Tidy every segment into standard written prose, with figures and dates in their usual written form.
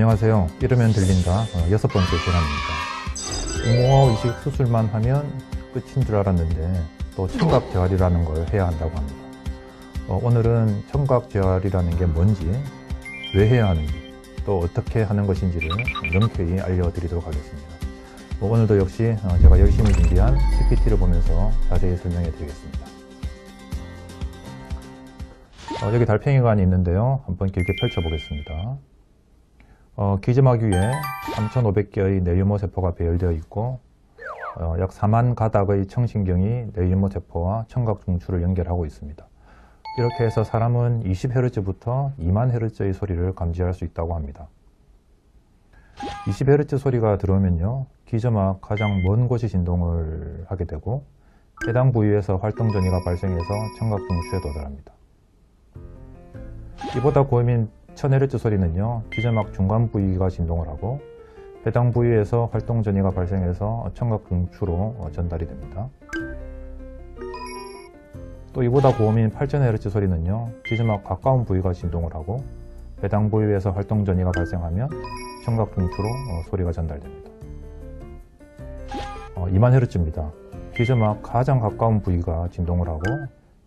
안녕하세요. 이러면 들린다 6번째 시간입니다. 인공호흡 이식 수술만 하면 끝인 줄 알았는데 또 청각재활이라는 걸 해야 한다고 합니다. 오늘은 청각재활이라는 게 뭔지, 왜 해야 하는지, 또 어떻게 하는 것인지를 명쾌히 알려드리도록 하겠습니다. 오늘도 역시 제가 열심히 준비한 PPT를 보면서 자세히 설명해 드리겠습니다. 여기 달팽이관이 있는데요. 한번 길게 펼쳐 보겠습니다. 기저막 위에 3,500개의 뇌유모 세포가 배열되어 있고 약 4만 가닥의 청신경이 뇌유모 세포와 청각 중추를 연결하고 있습니다. 이렇게 해서 사람은 20Hz부터 2만 Hz의 소리를 감지할 수 있다고 합니다. 20Hz 소리가 들어오면요, 기저막 가장 먼 곳이 진동을 하게 되고 해당 부위에서 활동 전이가 발생해서 청각 중추에 도달합니다. 이보다 고음인 1000Hz 소리는요, 기저막 중간 부위가 진동을 하고 해당 부위에서 활동 전이가 발생해서 청각 중추로 전달이 됩니다. 또 이보다 고음인 8000Hz 소리는요, 기저막 가까운 부위가 진동을 하고 해당 부위에서 활동 전이가 발생하면 청각 중추로 소리가 전달됩니다. 2만 Hz입니다. 기저막 가장 가까운 부위가 진동을 하고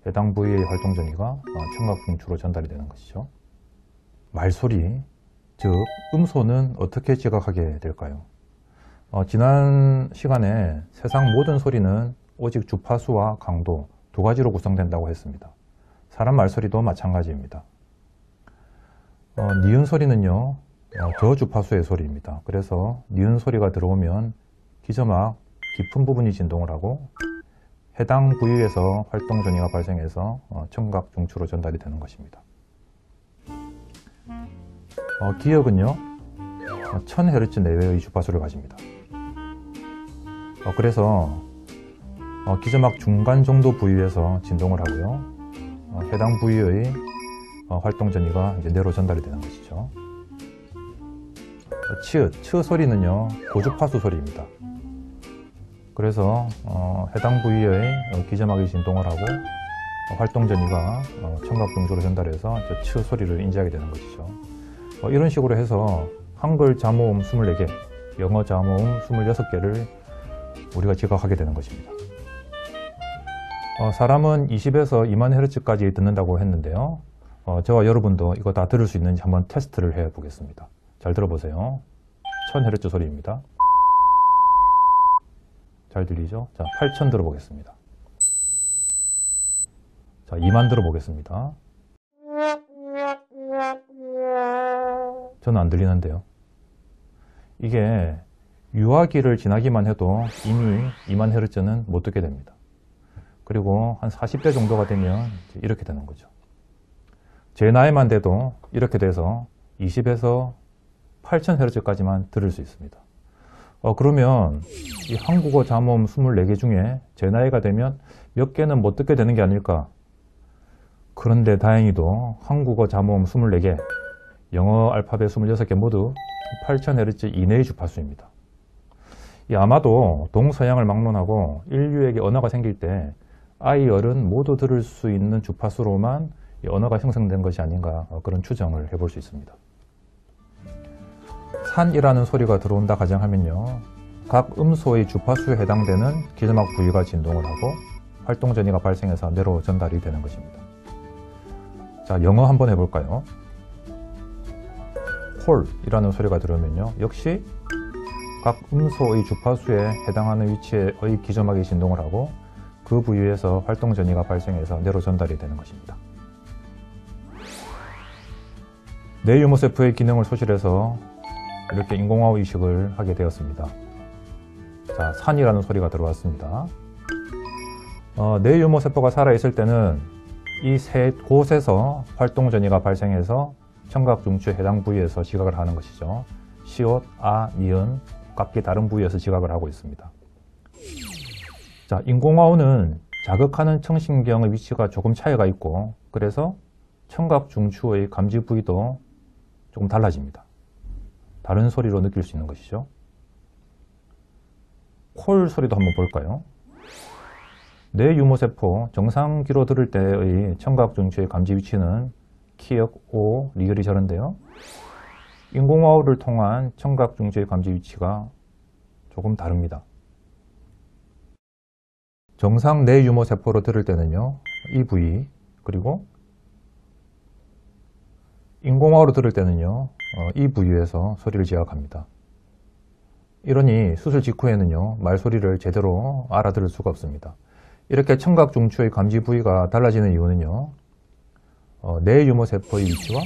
해당 부위의 활동 전이가 청각 중추로 전달이 되는 것이죠. 말소리, 즉 음소는 어떻게 지각하게 될까요? 지난 시간에 세상 모든 소리는 오직 주파수와 강도 두 가지로 구성된다고 했습니다. 사람 말소리도 마찬가지입니다. 니은 소리는요, 저주파수의 소리입니다. 그래서 니은 소리가 들어오면 기저막 깊은 부분이 진동을 하고 해당 부위에서 활동 전이가 발생해서 청각 중추로 전달이 되는 것입니다. 기역은요, 1000Hz 내외의 주파수를 가집니다. 그래서 기저막 중간 정도 부위에서 진동을 하고요, 해당 부위의 활동 전이가 이제 뇌로 전달이 되는 것이죠. 치 소리는요, 고주파수 소리입니다. 그래서 해당 부위의 기저막이 진동을 하고 활동 전이가 청각 중추로 전달해서 치 소리를 인지하게 되는 것이죠. 이런 식으로 해서 한글 자모음 24개, 영어 자모음 26개를 우리가 지각하게 되는 것입니다. 사람은 20에서 2만 Hz까지 듣는다고 했는데요. 저와 여러분도 이거 다 들을 수 있는지 한번 테스트를 해 보겠습니다. 잘 들어보세요. 1000Hz 소리입니다. 잘 들리죠? 자, 8000 들어보겠습니다. 자, 2만 들어보겠습니다. 저는 안 들리는데요. 이게 유아기를 지나기만 해도 이미 2만 Hz는 못 듣게 됩니다. 그리고 한 40대 정도가 되면 이렇게 되는 거죠. 제 나이만 돼도 이렇게 돼서 20에서 8000Hz까지만 들을 수 있습니다. 그러면 이 한국어 자모음 24개 중에 제 나이가 되면 몇 개는 못 듣게 되는 게 아닐까? 그런데 다행히도 한국어 자모음 24개, 영어 알파벳 26개 모두 8000Hz 이내의 주파수입니다. 아마도 동서양을 막론하고 인류에게 언어가 생길 때 아이, 어른 모두 들을 수 있는 주파수로만 이 언어가 형성된 것이 아닌가, 그런 추정을 해볼 수 있습니다. 산이라는 소리가 들어온다 가정하면요, 각 음소의 주파수에 해당되는 기저막 부위가 진동을 하고 활동 전이가 발생해서 뇌로 전달이 되는 것입니다. 자, 영어 한번 해볼까요? 콜이라는 소리가 들어오면요, 역시 각 음소의 주파수에 해당하는 위치의 기저막이 진동을 하고 그 부위에서 활동 전이가 발생해서 뇌로 전달이 되는 것입니다. 뇌유모 세포의 기능을 소실해서 이렇게 인공호흡 이식을 하게 되었습니다. 자, 산이라는 소리가 들어왔습니다. 뇌유모 세포가 살아있을 때는 이 세 곳에서 활동 전이가 발생해서 청각 중추의 해당 부위에서 지각을 하는 것이죠. 시옷, 아, 니은 각기 다른 부위에서 지각을 하고 있습니다. 자, 인공호흡은 자극하는 청신경의 위치가 조금 차이가 있고 그래서 청각 중추의 감지 부위도 조금 달라집니다. 다른 소리로 느낄 수 있는 것이죠. 콜 소리도 한번 볼까요? 뇌유모세포 정상 귀로 들을 때의 청각 중추의 감지 위치는 키역, 오, 리을이 저런데요. 인공호흡을 통한 청각 중추의 감지 위치가 조금 다릅니다. 정상 뇌유모 세포로 들을 때는요, 이 부위, 그리고 인공호흡으로 들을 때는요, 이 부위에서 소리를 지각합니다. 이러니 수술 직후에는요, 말소리를 제대로 알아들을 수가 없습니다. 이렇게 청각 중추의 감지 부위가 달라지는 이유는요, 뇌유모 세포의 위치와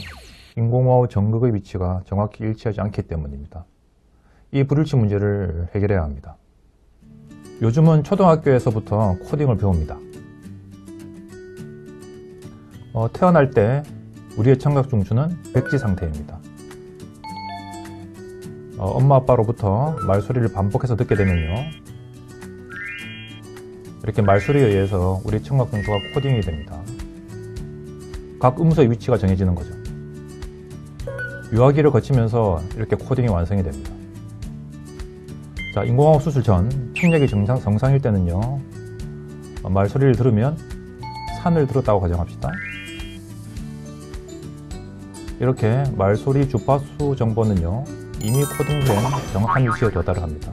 인공호흡 정극의 위치가 정확히 일치하지 않기 때문입니다. 이 불일치 문제를 해결해야 합니다. 요즘은 초등학교에서부터 코딩을 배웁니다. 태어날 때 우리의 청각 중추는 백지 상태입니다. 엄마 아빠로부터 말소리를 반복해서 듣게 되면요, 이렇게 말소리에 의해서 우리 청각 중추가 코딩이 됩니다. 각 음소의 위치가 정해지는 거죠. 유아기를 거치면서 이렇게 코딩이 완성이 됩니다. 자, 인공호흡 수술 전 청력이 정상일 때는요, 말소리를 들으면 산을 들었다고 가정합시다. 이렇게 말소리 주파수 정보는요, 이미 코딩된 정확한 위치에 도달합니다.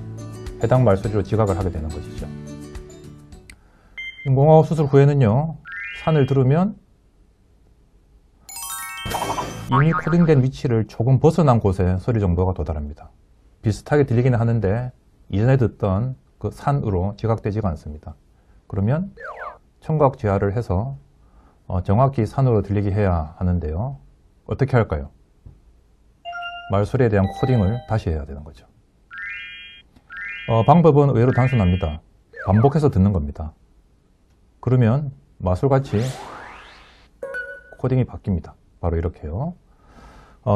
해당 말소리로 지각을 하게 되는 것이죠. 인공호흡 수술 후에는요, 산을 들으면 이미 코딩된 위치를 조금 벗어난 곳에 소리 정도가 도달합니다. 비슷하게 들리기는 하는데 이전에 듣던 그 산으로 지각되지가 않습니다. 그러면 청각 재활을 해서 정확히 산으로 들리게 해야 하는데요. 어떻게 할까요? 말소리에 대한 코딩을 다시 해야 되는 거죠. 방법은 의외로 단순합니다. 반복해서 듣는 겁니다. 그러면 마술같이 코딩이 바뀝니다. 바로 이렇게요.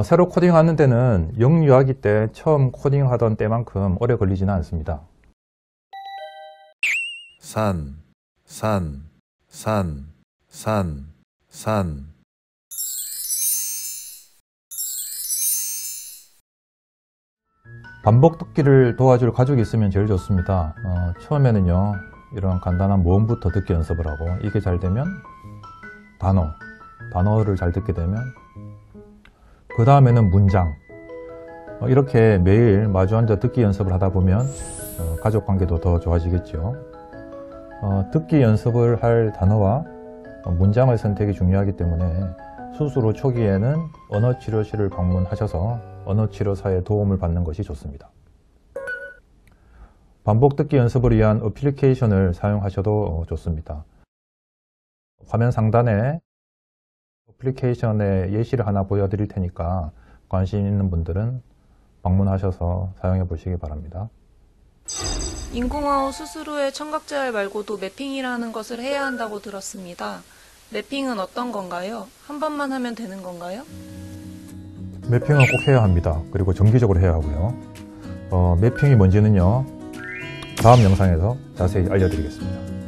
새로 코딩하는 데는 영유아기 때 처음 코딩하던 때만큼 오래 걸리지는 않습니다. 산, 산, 산, 산, 산. 반복 듣기를 도와줄 가족이 있으면 제일 좋습니다. 처음에는요, 이런 간단한 모음부터 듣기 연습을 하고, 이게 잘 되면 단어를 잘 듣게 되면, 그 다음에는 문장. 이렇게 매일 마주 앉아 듣기 연습을 하다 보면 가족 관계도 더 좋아지겠죠. 듣기 연습을 할 단어와 문장의 선택이 중요하기 때문에 수술 후 초기에는 언어치료실을 방문하셔서 언어치료사의 도움을 받는 것이 좋습니다. 반복 듣기 연습을 위한 어플리케이션을 사용하셔도 좋습니다. 화면 상단에 어플리케이션의 예시를 하나 보여드릴 테니까 관심 있는 분들은 방문하셔서 사용해 보시기 바랍니다. 인공호흡 수술 후에 청각재활 말고도 매핑이라는 것을 해야 한다고 들었습니다. 매핑은 어떤 건가요? 한 번만 하면 되는 건가요? 매핑은 꼭 해야 합니다. 그리고 정기적으로 해야 하고요. 매핑이 뭔지는요, 다음 영상에서 자세히 알려드리겠습니다.